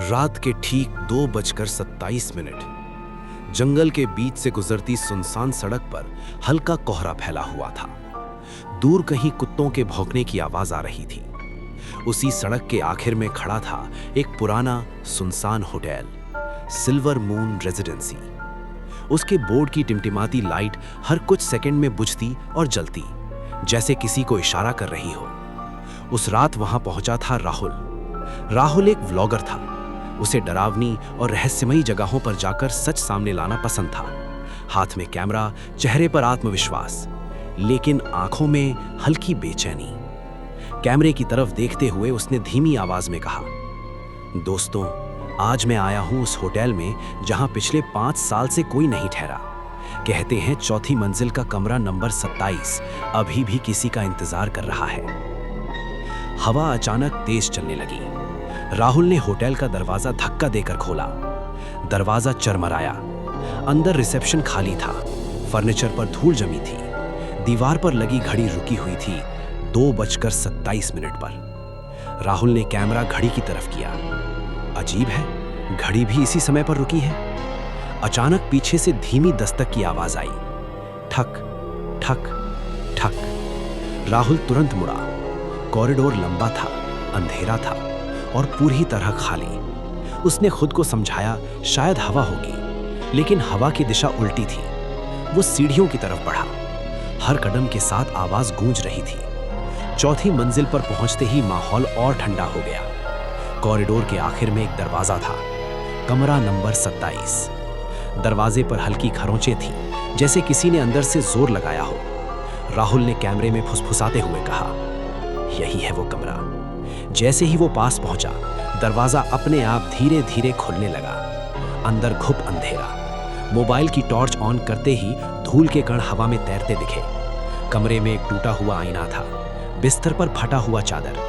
रात के ठीक 2:27 जंगल के बीच से गुजरती सुनसान सड़क पर हल्का कोहरा फैला हुआ था। दूर कहीं कुत्तों के भौंकने की आवाज आ रही थी। उसी सड़क के आखिर में खड़ा था एक पुराना सुनसान होटल, सिल्वर मून रेजिडेंसी। उसके बोर्ड की टिमटिमाती लाइट हर कुछ सेकंड में बुझती और जलती, जैसे किसी को इशारा कर रही हो। उस रात वहां पहुंचा था राहुल एक व्लॉगर था। उसे डरावनी और रहस्यमयी जगहों पर जाकर सच सामने लाना पसंद था। हाथ में कैमरा, चेहरे पर आत्मविश्वास, लेकिन आंखों में हल्की बेचैनी। कैमरे की तरफ देखते हुए उसने धीमी आवाज में कहा, दोस्तों, आज मैं आया हूं उस होटल में जहां पिछले 5 साल से कोई नहीं ठहरा। कहते हैं चौथी मंजिल का कमरा नंबर 27 अभी भी किसी का इंतजार कर रहा है। हवा अचानक तेज चलने लगी। राहुल ने होटल का दरवाजा धक्का देकर खोला। दरवाजा चरमराया। अंदर रिसेप्शन खाली था। फर्नीचर पर धूल जमी थी। दीवार पर लगी घड़ी रुकी हुई थी 2:27 पर। राहुल ने कैमरा घड़ी की तरफ किया। अजीब है, घड़ी भी इसी समय पर रुकी है। अचानक पीछे से धीमी दस्तक की आवाज आई। ठक ठक ठक। राहुल तुरंत मुड़ा। कॉरिडोर लंबा था, अंधेरा था और पूरी तरह खाली। उसने खुद को समझाया शायद हवा होगी, लेकिन हवा की दिशा उल्टी थी। वो सीढ़ियों की तरफ बढ़ा। हर कदम के साथ आवाज गूंज रही थी। चौथी मंजिल पर पहुंचते ही माहौल और ठंडा हो गया। कॉरिडोर के आखिर में एक दरवाजा था, कमरा नंबर 27। दरवाजे पर हल्की खरोंचें थी, जैसे किसी ने अंदर से जोर लगाया हो। राहुल ने कैमरे में फुसफुसाते हुए कहा, यही है वो कमरा। जैसे ही वो पास पहुंचा, दरवाजा अपने आप धीरे धीरे खुलने लगा। अंदर घुप अंधेरा। मोबाइल की टॉर्च ऑन करते ही धूल के कण हवा में तैरते दिखे। कमरे में एक टूटा हुआ आईना था, बिस्तर पर फटा हुआ चादर।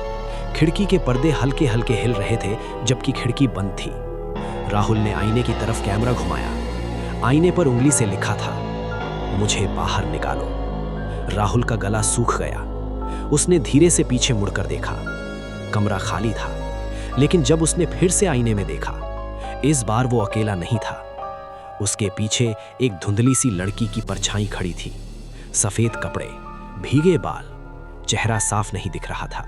खिड़की के पर्दे हल्के हल्के हिल रहे थे, जबकि खिड़की बंद थी। राहुल ने आईने की तरफ कैमरा घुमाया। आईने पर उंगली से लिखा था, मुझे बाहर निकालो। राहुल का गला सूख गया। उसने धीरे से पीछे मुड़कर देखा। कमरा खाली था, लेकिन जब उसने फिर से आईने में देखा, इस बार वो अकेला नहीं था। उसके पीछे एक धुंधली सी लड़की की परछाई खड़ी थी। सफेद कपड़े, भीगे बाल, चेहरा साफ नहीं दिख रहा था।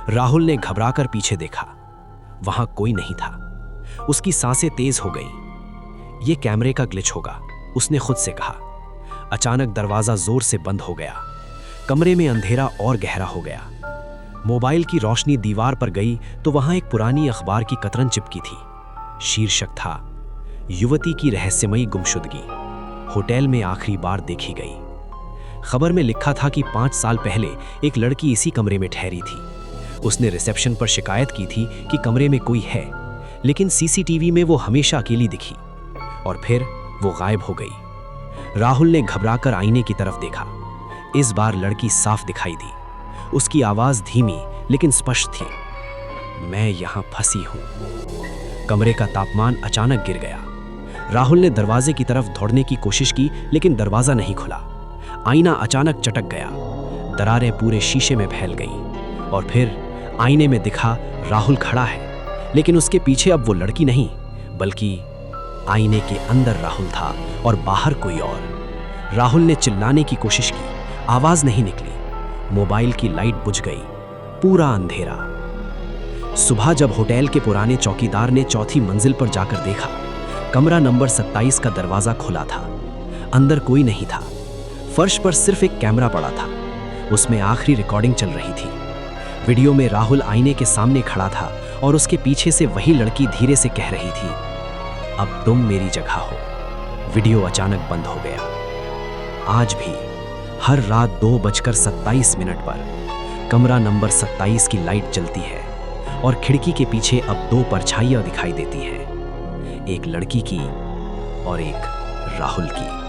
राहुल ने घबराकर पीछे देखा। वहां कोई नहीं था। उसकी सांसें तेज हो गई। ये कैमरे का ग्लिच होगा, उसने खुद से कहा। अचानक दरवाजा जोर से बंद हो गया। कमरे में अंधेरा और गहरा हो गया। मोबाइल की रोशनी दीवार पर गई तो वहां एक पुरानी अखबार की कतरन चिपकी थी। शीर्षक था, युवती की रहस्यमयी गुमशुदगी, होटल में आखिरी बार देखी गई। खबर में लिखा था कि 5 साल पहले एक लड़की इसी कमरे में ठहरी थी। उसने रिसेप्शन पर शिकायत की थी कि कमरे में कोई है, लेकिन सीसीटीवी में वो हमेशा अकेली दिखी और फिर वो गायब हो गई। राहुल ने घबराकर आईने की तरफ देखा। इस बार लड़की साफ दिखाई दी। उसकी आवाज धीमी लेकिन स्पष्ट थी, मैं यहां फंसी हूं। कमरे का तापमान अचानक गिर गया। राहुल ने दरवाजे की तरफ दौड़ने की कोशिश की, लेकिन दरवाजा नहीं खुला। आईना अचानक चटक गया। दरारें पूरे शीशे में फैल गईं और फिर आईने में दिखा राहुल खड़ा है, लेकिन उसके पीछे अब वो लड़की नहीं, बल्कि आईने के अंदर राहुल था और बाहर कोई और। राहुल ने चिल्लाने की कोशिश की, आवाज नहीं निकली। मोबाइल की लाइट बुझ गई। पूरा अंधेरा। सुबह जब होटल के पुराने चौकीदार ने चौथी मंजिल पर जाकर देखा, कमरा नंबर 27 का दरवाजा खुला था। अंदर कोई नहीं था। फर्श पर सिर्फ एक कैमरा पड़ा था। उसमें आखिरी रिकॉर्डिंग चल रही थी। वीडियो में राहुल आईने के सामने खड़ा था और उसके पीछे से वही लड़की धीरे से कह रही थी, अब तुम मेरी जगह हो। वीडियो अचानक बंद हो गया। आज भी हर रात 2:27 पर कमरा नंबर 27 की लाइट जलती है और खिड़की के पीछे अब 2 परछाइयां दिखाई देती हैं, एक लड़की की और एक राहुल की।